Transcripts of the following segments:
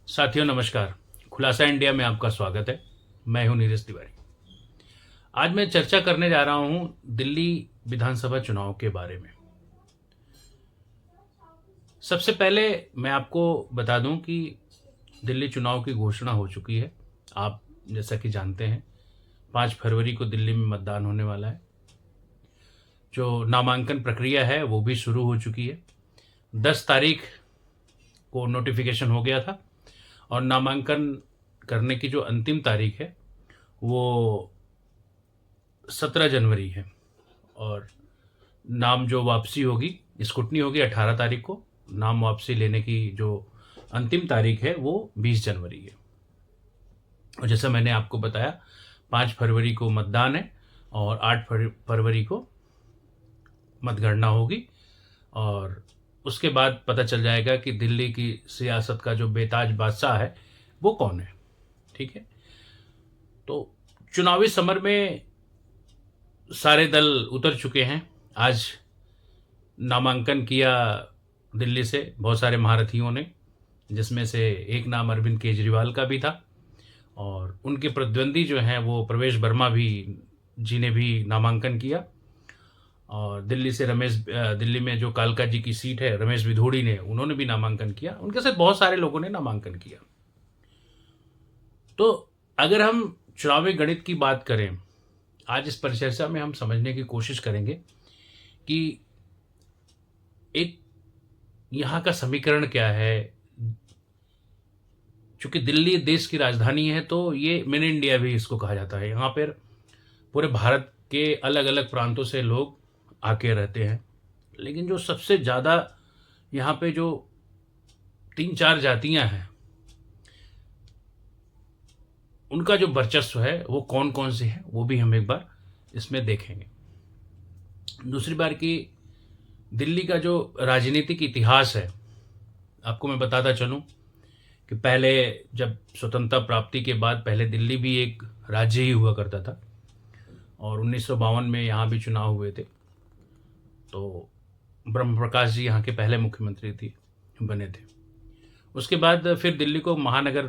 साथियों नमस्कार। खुलासा इंडिया में आपका स्वागत है। मैं हूं नीरज तिवारी। आज मैं चर्चा करने जा रहा हूं दिल्ली विधानसभा चुनाव के बारे में। सबसे पहले मैं आपको बता दूं कि दिल्ली चुनाव की घोषणा हो चुकी है। आप जैसा कि जानते हैं 5 फरवरी को दिल्ली में मतदान होने वाला है। जो नामांकन प्रक्रिया है वो भी शुरू हो चुकी है। 10 तारीख को नोटिफिकेशन हो गया था और नामांकन करने की जो अंतिम तारीख है वो 17 जनवरी है। और नाम जो वापसी होगी, स्क्रूटनी होगी 18 तारीख को। नाम वापसी लेने की जो अंतिम तारीख है वो 20 जनवरी है। और जैसा मैंने आपको बताया 5 फरवरी को मतदान है और 8 फरवरी को मतगणना होगी। और उसके बाद पता चल जाएगा कि दिल्ली की सियासत का जो बेताज बादशाह है वो कौन है। ठीक है, तो चुनावी समर में सारे दल उतर चुके हैं। आज नामांकन किया दिल्ली से बहुत सारे महारथियों ने, जिसमें से एक नाम अरविंद केजरीवाल का भी था और उनके प्रतिद्वंदी जो हैं वो प्रवेश वर्मा भी जी ने भी नामांकन किया। और दिल्ली में जो कालका जी की सीट है, रमेश विधोड़ी ने, उन्होंने भी नामांकन किया। उनके साथ बहुत सारे लोगों ने नामांकन किया। तो अगर हम चुनावी गणित की बात करें, आज इस परिचर्चा में हम समझने की कोशिश करेंगे कि एक यहाँ का समीकरण क्या है। चूंकि दिल्ली देश की राजधानी है तो ये मिनी इंडिया भी इसको कहा जाता है। यहाँ पर पूरे भारत के अलग अलग प्रांतों से लोग आके रहते हैं। लेकिन जो सबसे ज़्यादा यहाँ पे जो 3-4 जातियाँ हैं, उनका जो वर्चस्व है वो कौन कौन सी है वो भी हम एक बार इसमें देखेंगे। दूसरी बार की दिल्ली का जो राजनीतिक इतिहास है, आपको मैं बताता चलूं कि पहले जब स्वतंत्रता प्राप्ति के बाद पहले दिल्ली भी एक राज्य ही हुआ करता था और 1952 में यहाँ भी चुनाव हुए थे। तो ब्रह्म प्रकाश जी यहाँ के पहले मुख्यमंत्री बने थे। उसके बाद फिर दिल्ली को महानगर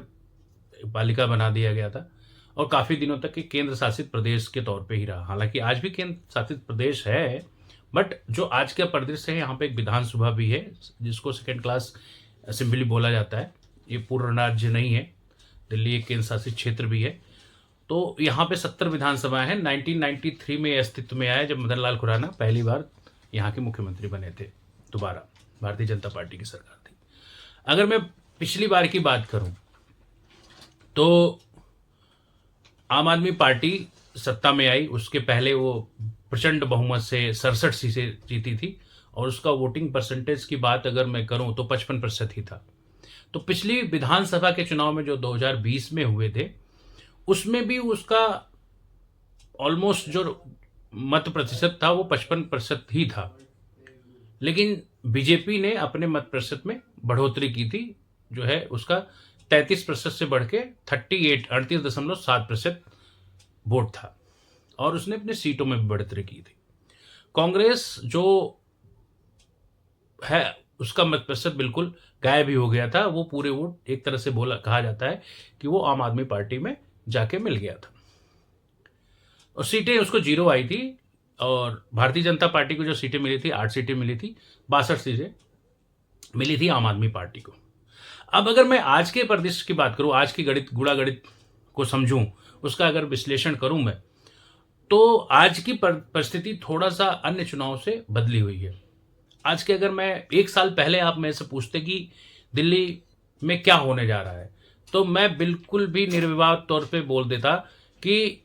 पालिका बना दिया गया था और काफ़ी दिनों तक एक केंद्र शासित प्रदेश के तौर पे ही रहा। हालांकि आज भी केंद्र शासित प्रदेश है, बट जो आज का परिदृश्य है, यहाँ पे एक विधानसभा भी है जिसको सेकेंड क्लास असेंबली बोला जाता है। ये पूर्ण राज्य नहीं है, दिल्ली एक केंद्र शासित क्षेत्र भी है। तो यहाँ पे 70 विधानसभाएं हैं। 1993 में अस्तित्व में आया जब मदन लाल खुराना पहली बार यहाँ के मुख्यमंत्री बने थे। दोबारा भारतीय जनता पार्टी की सरकार थी। अगर मैं पिछली बार की बात करूं तो आम आदमी पार्टी सत्ता में आई। उसके पहले वो प्रचंड बहुमत से 67 सीटें जीती थी और उसका वोटिंग परसेंटेज की बात अगर मैं करूं तो 55% ही था। तो पिछली विधानसभा के चुनाव में जो 2020 में हुए थे उसमें भी उसका ऑलमोस्ट जो मत प्रतिशत था वो 55% ही था। लेकिन बीजेपी ने अपने मत प्रतिशत में बढ़ोतरी की थी, जो है उसका 33% से बढ़ के 38.7% वोट था और उसने अपने सीटों में भी बढ़ोतरी की थी। कांग्रेस जो है उसका मत प्रतिशत बिल्कुल गायब ही हो गया था। वो पूरे वोट एक तरह से कहा जाता है कि वो आम आदमी पार्टी में जाके मिल गया था और सीटें उसको 0 आई थी। और भारतीय जनता पार्टी को जो सीटें मिली थी 8 सीटें मिली थी, 62 सीटें मिली थी आम आदमी पार्टी को। अब अगर मैं आज के परिदृश्य की बात करूं, आज की गुणा गणित को समझूं, उसका अगर विश्लेषण करूं मैं, तो आज की परिस्थिति थोड़ा सा अन्य चुनाव से बदली हुई है। आज के अगर मैं 1 साल पहले आप मेरे से पूछते कि दिल्ली में क्या होने जा रहा है, तो मैं बिल्कुल भी निर्विवाद तौर पे बोल देता कि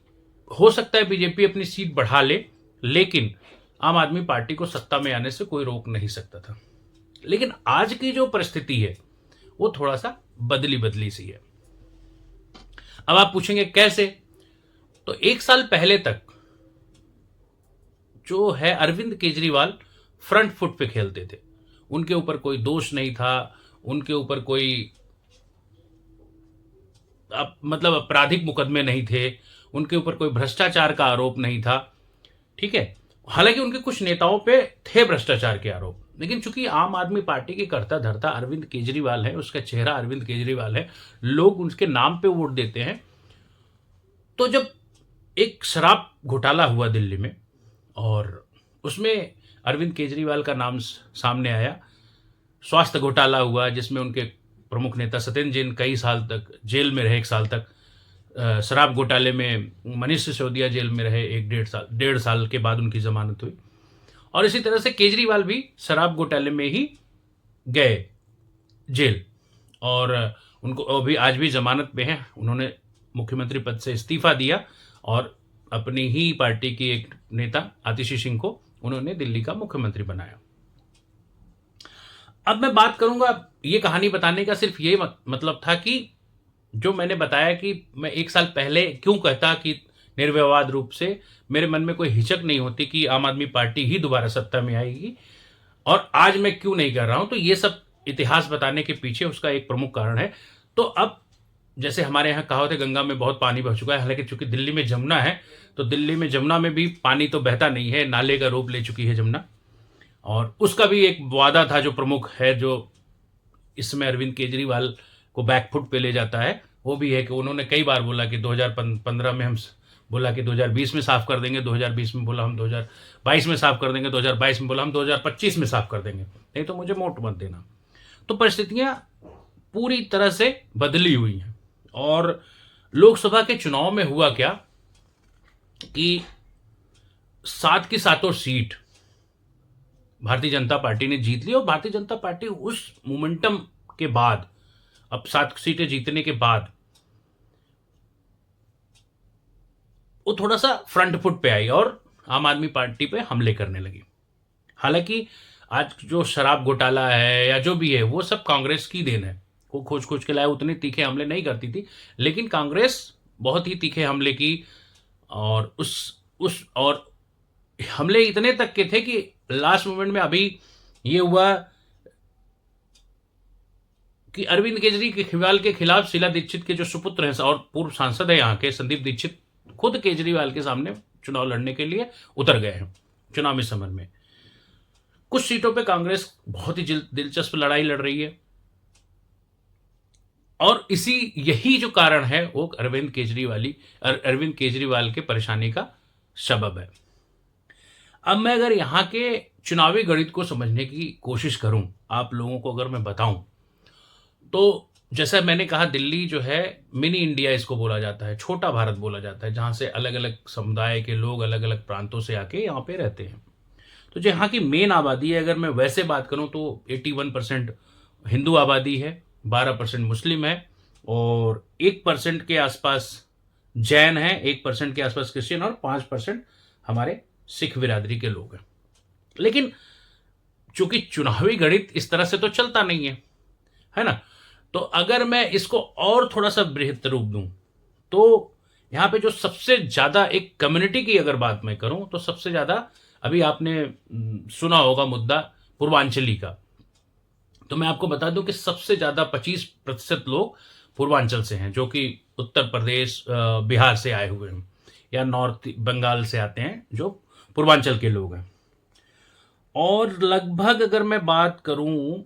हो सकता है बीजेपी अपनी सीट बढ़ा ले, लेकिन आम आदमी पार्टी को सत्ता में आने से कोई रोक नहीं सकता था। लेकिन आज की जो परिस्थिति है वो थोड़ा सा बदली सी है। अब आप पूछेंगे कैसे? तो 1 साल पहले तक जो है अरविंद केजरीवाल फ्रंट फुट पे खेलते थे। उनके ऊपर कोई दोष नहीं था, उनके ऊपर कोई मतलब आपराधिक मुकदमे नहीं थे, उनके ऊपर कोई भ्रष्टाचार का आरोप नहीं था। ठीक है, हालांकि उनके कुछ नेताओं पे थे भ्रष्टाचार के आरोप, लेकिन चूंकि आम आदमी पार्टी के कर्ता धर्ता अरविंद केजरीवाल है, उसका चेहरा अरविंद केजरीवाल है, लोग उसके नाम पे वोट देते हैं। तो जब एक शराब घोटाला हुआ दिल्ली में और उसमें अरविंद केजरीवाल का नाम सामने आया, स्वास्थ्य घोटाला हुआ जिसमें उनके प्रमुख नेता सत्येंद्र जैन कई साल तक जेल में रहे, 1 साल तक। शराब घोटाले में मनीष सिसोदिया जेल में रहे 1 डेढ़ साल के बाद उनकी जमानत हुई। और इसी तरह से केजरीवाल भी शराब घोटाले में ही गए जेल, और उनको अभी आज भी जमानत पे हैं। उन्होंने मुख्यमंत्री पद से इस्तीफा दिया और अपनी ही पार्टी की एक नेता आतिशी सिंह को उन्होंने दिल्ली का मुख्यमंत्री बनाया। अब मैं बात करूंगा, ये कहानी बताने का सिर्फ ये मतलब था कि जो मैंने बताया कि मैं 1 साल पहले क्यों कहता कि निर्विवाद रूप से मेरे मन में कोई हिचक नहीं होती कि आम आदमी पार्टी ही दोबारा सत्ता में आएगी, और आज मैं क्यों नहीं कर रहा हूं। तो ये सब इतिहास बताने के पीछे उसका एक प्रमुख कारण है। तो अब जैसे हमारे यहाँ कहावत है, गंगा में बहुत पानी बह चुका है, हालांकि चूंकि दिल्ली में जमुना है तो दिल्ली में जमुना में भी पानी तो बहता नहीं है, नाले का रूप ले चुकी है जमुना। और उसका भी एक वादा था जो प्रमुख है, जो इसमें अरविंद केजरीवाल को बैकफुट पे ले जाता है, वो भी है कि उन्होंने कई बार बोला कि 2015 में हम बोला कि 2020 में साफ कर देंगे, 2020 में बोला हम 2022 में साफ कर देंगे, 2022 में बोला हम 2025 में साफ कर देंगे, नहीं तो मुझे वोट मत देना। तो परिस्थितियां पूरी तरह से बदली हुई हैं। और लोकसभा के चुनाव में हुआ क्या कि 7 की सातों सीट भारतीय जनता पार्टी ने जीत ली, और भारतीय जनता पार्टी उस मोमेंटम के बाद, अब 7 सीटें जीतने के बाद, वो थोड़ा सा फ्रंट फुट पे आई और आम आदमी पार्टी पे हमले करने लगी। हालांकि आज जो शराब घोटाला है या जो भी है वो सब कांग्रेस की देन है, वो खोज खोज के लाए, उतने तीखे हमले नहीं करती थी, लेकिन कांग्रेस बहुत ही तीखे हमले की। और उस और हमले इतने तक के थे कि लास्ट मोमेंट में अभी ये हुआ कि अरविंद केजरीवाल के खिलाफ शीला दीक्षित के जो सुपुत्र हैं और पूर्व सांसद है यहाँ के, संदीप दीक्षित, खुद केजरीवाल के सामने चुनाव लड़ने के लिए उतर गए हैं चुनावी समर में। कुछ सीटों पे कांग्रेस बहुत ही दिलचस्प लड़ाई लड़ रही है, और यही जो कारण है वो अरविंद केजरीवाल के परेशानी का सबब है। अब मैं अगर यहाँ के चुनावी गणित को समझने की कोशिश करूं, आप लोगों को अगर मैं बताऊं, तो जैसा मैंने कहा, दिल्ली जो है मिनी इंडिया इसको बोला जाता है, छोटा भारत बोला जाता है, जहां से अलग अलग समुदाय के लोग अलग अलग प्रांतों से आके यहाँ पे रहते हैं। तो जो यहाँ की मेन आबादी है, अगर मैं वैसे बात करूं तो 81% हिंदू आबादी है, 12% मुस्लिम है, और 1% के आसपास जैन है, 1% के आसपास क्रिश्चियन, और 5% हमारे सिख बिरादरी के लोग हैं। लेकिन चूंकि चुनावी गणित इस तरह से तो चलता नहीं है ना। तो अगर मैं इसको और थोड़ा सा बृहत रूप दूं, तो यहां पे जो सबसे ज्यादा एक कम्युनिटी की अगर बात मैं करूं, तो सबसे ज्यादा अभी आपने सुना होगा मुद्दा पूर्वांचली का। तो मैं आपको बता दूं कि सबसे ज्यादा 25% लोग पूर्वांचल से हैं, जो कि उत्तर प्रदेश, बिहार से आए हुए हैं, या नॉर्थ बंगाल से आते हैं, जो पूर्वांचल के लोग हैं। और लगभग अगर मैं बात करूं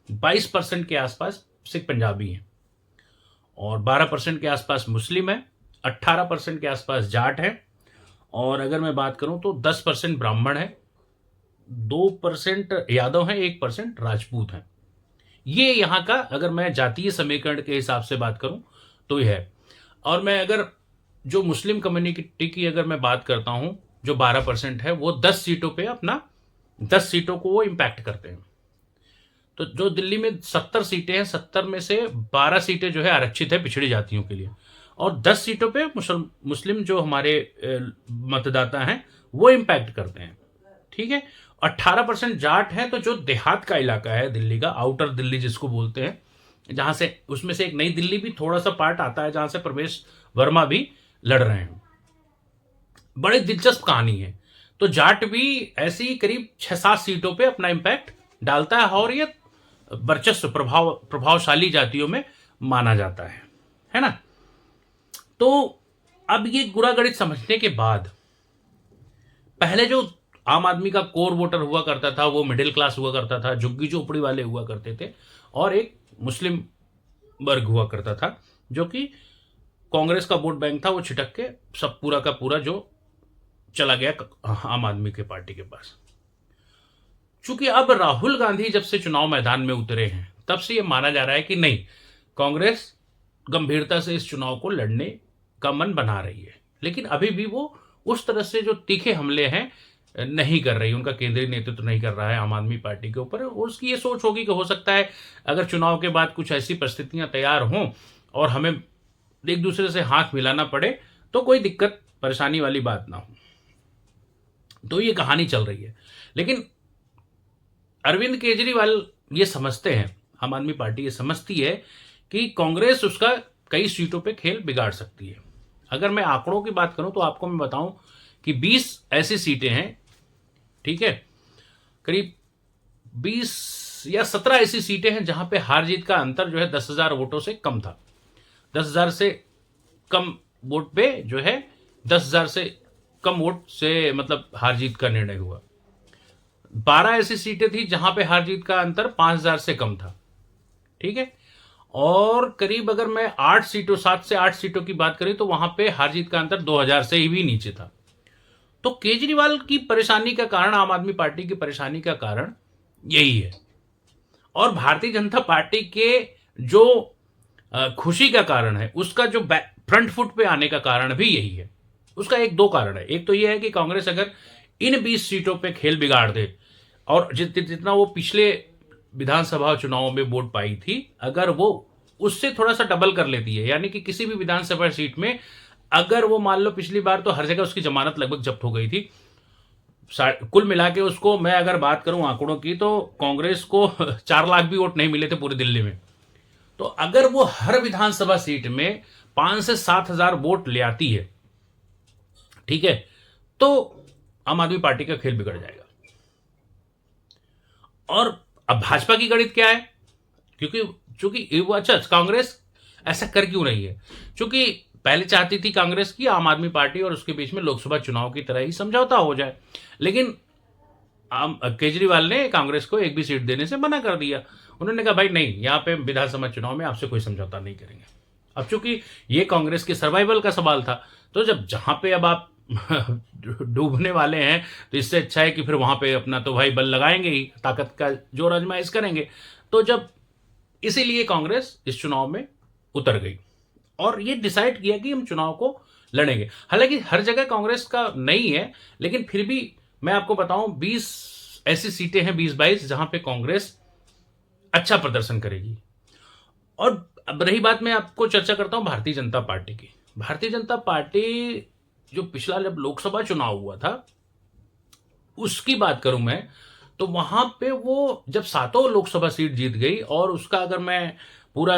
22% के आसपास सिख पंजाबी हैं, और 12% के आसपास मुस्लिम है, 18% के आसपास जाट है, और अगर मैं बात करूं तो 10% ब्राह्मण है, 2% यादव है, 1% राजपूत हैं। ये यहाँ का अगर मैं जातीय समीकरण के हिसाब से बात करूं तो यह है। और मैं अगर जो मुस्लिम कम्युनिटी की अगर मैं बात करता हूं, जो 12% है, वो 10 सीटों पे अपना 10 सीटों को वो इम्पैक्ट करते हैं। तो जो दिल्ली में 70 सीटें हैं, 70 में से 12 सीटें जो है आरक्षित है पिछड़ी जातियों के लिए, और 10 सीटों पे मुस्लिम जो हमारे मतदाता हैं वो इम्पैक्ट करते हैं। ठीक है, 18% जाट है, तो जो देहात का इलाका है दिल्ली का, आउटर दिल्ली जिसको बोलते हैं, जहां से उसमें से एक नई दिल्ली भी थोड़ा सा पार्ट आता है, जहां से प्रवेश वर्मा भी लड़ रहे हैं। बड़ी दिलचस्प कहानी है। तो जाट भी ऐसी करीब 6-7 सीटों पे अपना इम्पैक्ट डालता है, और ये वर्चस्व प्रभावशाली जातियों में माना जाता है ना। तो अब ये गुणा गणित समझने के बाद, पहले जो आम आदमी का कोर वोटर हुआ करता था, वो मिडिल क्लास हुआ करता था, झुग्गी झोपड़ी वाले हुआ करते थे, और एक मुस्लिम वर्ग हुआ करता था, जो कि कांग्रेस का वोट बैंक था, वो छिटक के सब पूरा का पूरा जो चला गया आम आदमी के पार्टी के पास। चूंकि अब राहुल गांधी जब से चुनाव मैदान में उतरे हैं, तब से यह माना जा रहा है कि नहीं, कांग्रेस गंभीरता से इस चुनाव को लड़ने का मन बना रही है, लेकिन अभी भी वो उस तरह से जो तीखे हमले हैं नहीं कर रही, उनका केंद्रीय नेतृत्व नहीं कर रहा है आम आदमी पार्टी के ऊपर। उसकी ये सोच होगी कि हो सकता है अगर चुनाव के बाद कुछ ऐसी परिस्थितियां तैयार हों और हमें एक दूसरे से हाथ मिलाना पड़े तो कोई दिक्कत परेशानी वाली बात ना हो। तो ये कहानी चल रही है, लेकिन अरविंद केजरीवाल ये समझते हैं, आम आदमी पार्टी ये समझती है कि कांग्रेस उसका कई सीटों पे खेल बिगाड़ सकती है। अगर मैं आंकड़ों की बात करूं तो आपको मैं बताऊं कि 20 ऐसी सीटें हैं, ठीक है, करीब 20 या 17 ऐसी सीटें हैं जहां पे हार जीत का अंतर जो है 10,000 वोटों से कम था। 10,000 से कम वोट पे जो है 10,000 से कम वोट से मतलब हार जीत का निर्णय हुआ। 12 ऐसी सीटें थी जहां पे हार जीत का अंतर 5,000 से कम था, ठीक है, और करीब अगर मैं 8 सीटों 7 से 8 सीटों की बात करें तो वहां पे हार जीत का अंतर 2,000 से ही भी नीचे था। तो केजरीवाल की परेशानी का कारण, आम आदमी पार्टी की परेशानी का कारण यही है, और भारतीय जनता पार्टी के जो खुशी का कारण है, उसका जो फ्रंट फुट पे आने का कारण भी यही है। उसका एक दो कारण है। एक तो यह है कि कांग्रेस अगर इन 20 सीटों पे खेल बिगाड़ दे और जितना वो पिछले विधानसभा चुनावों में वोट पाई थी, अगर वो उससे थोड़ा सा डबल कर लेती है, यानी कि किसी भी विधानसभा सीट में अगर वो मान लो पिछली बार तो हर जगह उसकी जमानत लगभग जब्त हो गई थी, कुल मिला के उसको मैं अगर बात करूं आंकड़ों की तो कांग्रेस को 4 लाख भी वोट नहीं मिले थे पूरी दिल्ली में। तो अगर वो हर विधानसभा सीट में 5 से 7,000 वोट ले आती है, ठीक है, तो आम आदमी पार्टी का खेल बिगड़ जाएगा। और अब भाजपा की गणित क्या है, क्योंकि वो अच्छा कांग्रेस ऐसा कर क्यों रही है, क्योंकि पहले चाहती थी कांग्रेस की आम आदमी पार्टी और उसके बीच में लोकसभा चुनाव की तरह ही समझौता हो जाए, लेकिन केजरीवाल ने कांग्रेस को एक भी सीट देने से मना कर दिया। उन्होंने कहा भाई नहीं, यहां पे विधानसभा चुनाव में आपसे कोई समझौता नहीं करेंगे। अब चूंकि ये कांग्रेस के सर्वाइवल का सवाल था, तो जब जहां पे अब आप डूबने वाले हैं तो इससे अच्छा है कि फिर वहां पे अपना तो भाई बल लगाएंगे ही, ताकत का जोर आजमाइश करेंगे। तो जब इसीलिए कांग्रेस इस चुनाव में उतर गई और ये डिसाइड किया कि हम चुनाव को लड़ेंगे। हालांकि हर जगह कांग्रेस का नहीं है, लेकिन फिर भी मैं आपको बताऊं 20 ऐसी सीटें हैं, 20-22 जहां पे कांग्रेस अच्छा प्रदर्शन करेगी। और अब रही बात, मैं आपको चर्चा करता हूं भारतीय जनता पार्टी की। भारतीय जनता पार्टी जो पिछला जब लोकसभा चुनाव हुआ था उसकी बात करूं मैं, तो वहां पे वो जब 7 लोकसभा सीट जीत गई और उसका अगर मैं पूरा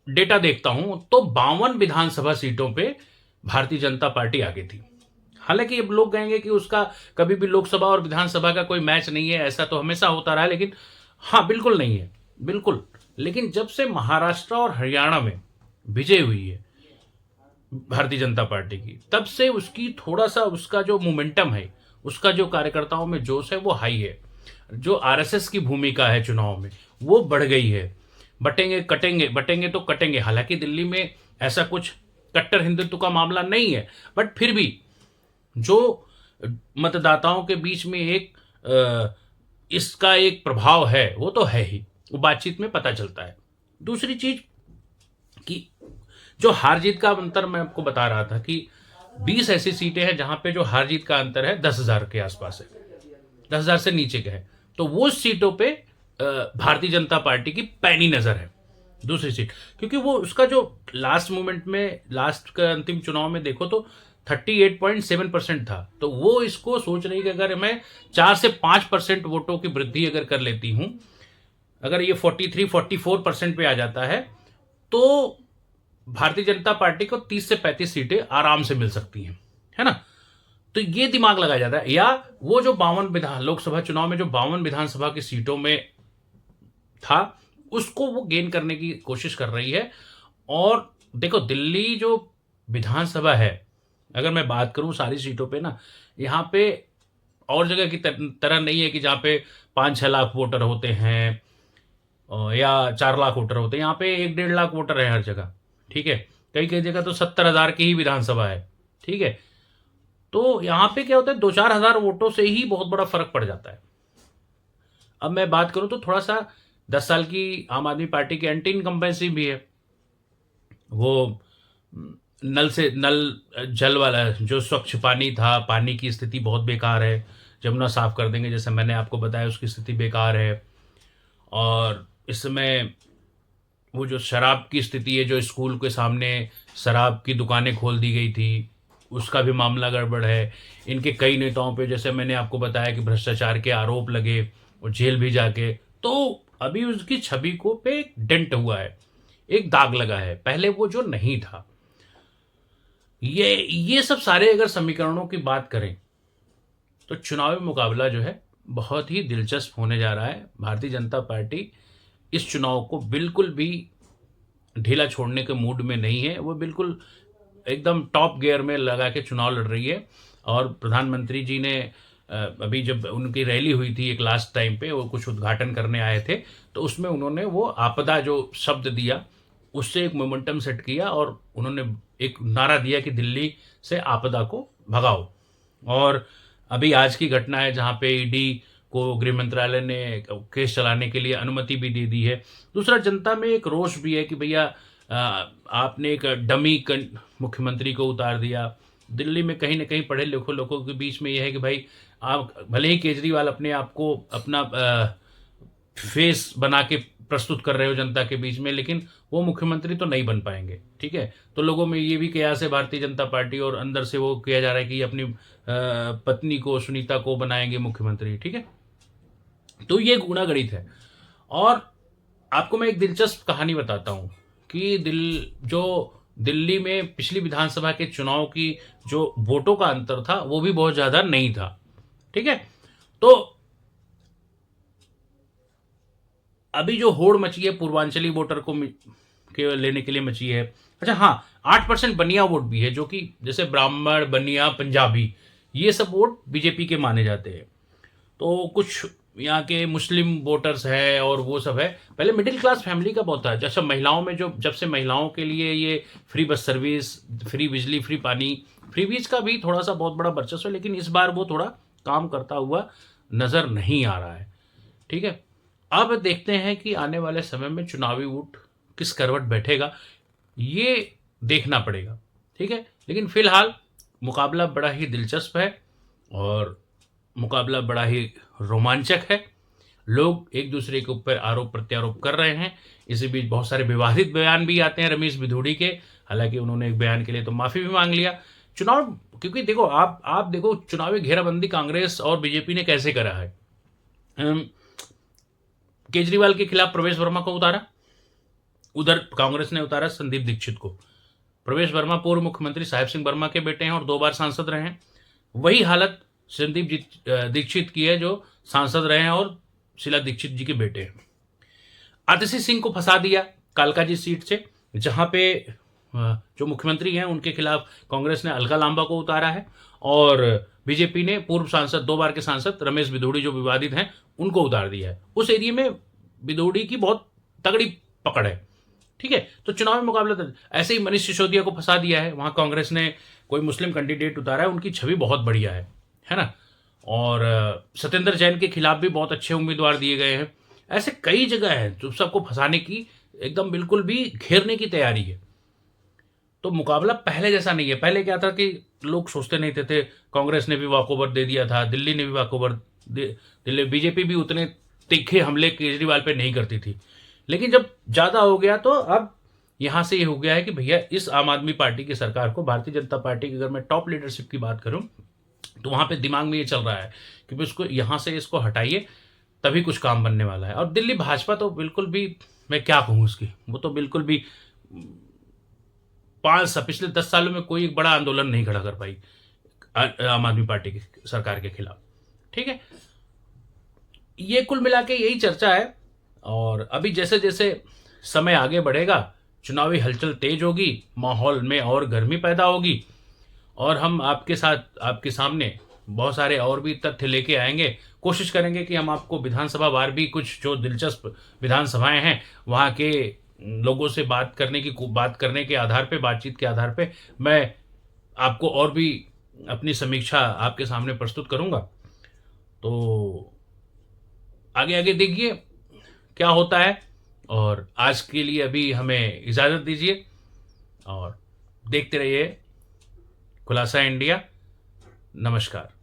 डेटा देखता हूं तो 52 विधानसभा सीटों पे भारतीय जनता पार्टी आगे थी। हालांकि अब लोग कहेंगे कि उसका कभी भी लोकसभा और विधानसभा का कोई मैच नहीं है, ऐसा तो हमेशा होता रहा है, लेकिन हाँ बिल्कुल नहीं है, बिल्कुल। लेकिन जब से महाराष्ट्र और हरियाणा में विजय हुई है भारतीय जनता पार्टी की, तब से उसकी थोड़ा सा उसका जो मोमेंटम है, उसका जो कार्यकर्ताओं में जोश है वो हाई है। जो आरएसएस की भूमिका है चुनाव में वो बढ़ गई है। बटेंगे कटेंगे, बटेंगे तो कटेंगे। हालांकि दिल्ली में ऐसा कुछ कट्टर हिंदुत्व का मामला नहीं है, बट फिर भी जो मतदाताओं के बीच में इसका एक प्रभाव है वो तो है ही, वो बातचीत में पता चलता है। दूसरी चीज कि जो हार जीत का अंतर मैं आपको बता रहा था कि 20 ऐसी सीटें हैं जहां पे जो हार जीत का अंतर है 10,000 के आसपास है, 10,000 से नीचे के है, तो वो सीटों पे भारतीय जनता पार्टी की पैनी नजर है। दूसरी सीट क्योंकि वो उसका जो लास्ट मोमेंट में, लास्ट का अंतिम चुनाव में देखो तो 38.7% था, तो वो इसको सोच रही कि अगर मैं 4 से 5% वोटों की वृद्धि अगर कर लेती हूं, अगर ये 43-44% पे आ जाता है तो भारतीय जनता पार्टी को 30 से 35 सीटें आराम से मिल सकती हैं, है ना। तो ये दिमाग लगाया जाता है। या वो जो 52 लोकसभा चुनाव में जो 52 विधानसभा की सीटों में था, उसको वो गेन करने की कोशिश कर रही है। और देखो दिल्ली जो विधानसभा है, अगर मैं बात करूं सारी सीटों पे ना, यहां पे और जगह की तरह नहीं है कि जहाँ पे 5-6 लाख वोटर होते हैं या 4 लाख वोटर होते हैं। यहाँ पे 1-1.5 लाख वोटर है हर जगह, ठीक है। कई कई जगह तो 70,000 की ही विधानसभा है, ठीक है। तो यहाँ पे क्या होता है, 2-4 हज़ार वोटों से ही बहुत बड़ा फर्क पड़ जाता है। अब मैं बात करूं तो थोड़ा सा 10 साल की आम आदमी पार्टी की एंटी इनकम्बेंसी भी है। वो नल से नल जल वाला जो स्वच्छ पानी था, पानी की स्थिति बहुत बेकार है। जमुना साफ कर देंगे जैसे मैंने आपको बताया, उसकी स्थिति बेकार है। और इस समय वो जो शराब की स्थिति है, जो स्कूल के सामने शराब की दुकानें खोल दी गई थी, उसका भी मामला गड़बड़ है। इनके कई नेताओं पे जैसे मैंने आपको बताया कि भ्रष्टाचार के आरोप लगे और जेल भी जाके, तो अभी उसकी छवि को पे एक डेंट हुआ है, एक दाग लगा है, पहले वो जो नहीं था। ये सब सारे अगर समीकरणों की बात करें तो चुनावी मुकाबला जो है बहुत ही दिलचस्प होने जा रहा है। भारतीय जनता पार्टी इस चुनाव को बिल्कुल भी ढीला छोड़ने के मूड में नहीं है। वो बिल्कुल एकदम टॉप गियर में लगा के चुनाव लड़ रही है। और प्रधानमंत्री जी ने अभी जब उनकी रैली हुई थी एक लास्ट टाइम पे, वो कुछ उद्घाटन करने आए थे, तो उसमें उन्होंने वो आपदा जो शब्द दिया, उससे एक मोमेंटम सेट किया और उन्होंने एक नारा दिया कि दिल्ली से आपदा को भगाओ। और अभी आज की घटना है जहाँ पे ईडी को गृह मंत्रालय ने केस चलाने के लिए अनुमति भी दे दी है। दूसरा, जनता में एक रोष भी है कि भैया आपने एक डमी मुख्यमंत्री को उतार दिया। दिल्ली में कहीं ना कहीं पढ़े लिखे लोगों के बीच में यह है कि भाई आप भले ही केजरीवाल अपने आप को अपना फेस बना के प्रस्तुत कर रहे हो जनता के बीच में, लेकिन वो मुख्यमंत्री तो नहीं बन पाएंगे, ठीक है। तो लोगों में ये भी कयास है भारतीय जनता पार्टी, और अंदर से वो किया जा रहा है कि अपनी पत्नी को, सुनीता को बनाएंगे मुख्यमंत्री, ठीक है। तो ये गुणागणित है। और आपको मैं एक दिलचस्प कहानी बताता हूँ कि दिल्ली में पिछली विधानसभा के चुनाव की जो वोटों का अंतर था वो भी बहुत ज्यादा नहीं था, ठीक है। तो अभी जो होड़ मची है पूर्वांचली वोटर को के लेने के लिए मची है। अच्छा हाँ, 8% बनिया वोट भी है, जो कि जैसे ब्राह्मण, बनिया, पंजाबी, ये सब वोट बीजेपी के माने जाते हैं। तो कुछ यहाँ के मुस्लिम वोटर्स है और वो सब है। पहले मिडिल क्लास फैमिली का बहुत था। जैसे महिलाओं में जब से महिलाओं के लिए ये फ्री बस सर्विस, फ्री बिजली, फ्री पानी, फ्री बीज का भी थोड़ा सा बहुत बड़ा वर्चस्व है, लेकिन इस बार वो थोड़ा काम करता हुआ नजर नहीं आ रहा है, ठीक है। अब देखते हैं कि आने वाले समय में चुनावी वोट किस करवट बैठेगा, ये देखना पड़ेगा, ठीक है। लेकिन फिलहाल मुकाबला बड़ा ही दिलचस्प है और मुकाबला बड़ा ही रोमांचक है। लोग एक दूसरे के ऊपर आरोप प्रत्यारोप कर रहे हैं। इसी बीच बहुत सारे विवादित बयान भी आते हैं रमेश बिधूड़ी के। हालांकि उन्होंने एक बयान के लिए तो माफी भी मांग लिया। चुनाव, क्योंकि देखो आप देखो चुनावी घेराबंदी कांग्रेस और बीजेपी ने कैसे करा है। केजरीवाल के खिलाफ प्रवेश वर्मा को उतारा, उधर कांग्रेस ने उतारा संदीप दीक्षित को। प्रवेश वर्मा पूर्व मुख्यमंत्री साहेब सिंह वर्मा के बेटे हैं और 2 बार सांसद रहे हैं। वही हालत संदीप दीक्षित की है, जो सांसद रहे हैं और शीला दीक्षित जी के बेटे हैं। आतिशी सिंह को फंसा दिया कालकाजी सीट से, जहां पे जो मुख्यमंत्री हैं उनके खिलाफ कांग्रेस ने अलका लांबा को उतारा है और बीजेपी ने पूर्व सांसद, 2 बार के सांसद रमेश बिधूड़ी जो विवादित हैं उनको उतार दिया है। उस एरिया में बिधूड़ी की बहुत तगड़ी पकड़ है, ठीक है। तो चुनावी मुकाबला ऐसे ही मनीष सिसोदिया को फंसा दिया है, वहां कांग्रेस ने कोई मुस्लिम कैंडिडेट उतारा है, उनकी छवि बहुत बढ़िया है ना। और सत्येंद्र जैन के खिलाफ भी बहुत अच्छे उम्मीदवार दिए गए हैं। ऐसे कई जगह हैं जो सबको फंसाने की, एकदम बिल्कुल भी घेरने की तैयारी है। तो मुकाबला पहले जैसा नहीं है। पहले क्या था कि लोग सोचते नहीं थे, कांग्रेस ने भी वॉकओवर दे दिया था, दिल्ली ने भी वॉकओवर दिल्ली, बीजेपी भी उतने तीखे हमले केजरीवाल पे नहीं करती थी। लेकिन जब ज्यादा हो गया तो अब यहां से ये हो गया है कि भैया इस आम आदमी पार्टी की सरकार को, भारतीय जनता पार्टी की अगर मैं टॉप लीडरशिप की बात करूं, तो वहां पे दिमाग में ये चल रहा है कि उसको यहां से इसको हटाइए, तभी कुछ काम बनने वाला है। और दिल्ली भाजपा तो बिल्कुल भी, मैं क्या कहूं उसकी, वो तो बिल्कुल भी पिछले 10 सालों में कोई एक बड़ा आंदोलन नहीं खड़ा कर पाई आम आदमी पार्टी की सरकार के खिलाफ, ठीक है। ये कुल मिला के यही चर्चा है। और अभी जैसे जैसे समय आगे बढ़ेगा, चुनावी हलचल तेज होगी, माहौल में और गर्मी पैदा होगी, और हम आपके साथ, आपके सामने बहुत सारे और भी तथ्य लेके आएंगे। कोशिश करेंगे कि हम आपको विधानसभा वार भी कुछ जो दिलचस्प विधानसभाएं हैं वहाँ के लोगों से बात करने के आधार पे, बातचीत के आधार पे मैं आपको और भी अपनी समीक्षा आपके सामने प्रस्तुत करूंगा। तो आगे आगे देखिए क्या होता है। और आज के लिए अभी हमें इजाज़त दीजिए और देखते रहिए खुलासा इंडिया। नमस्कार।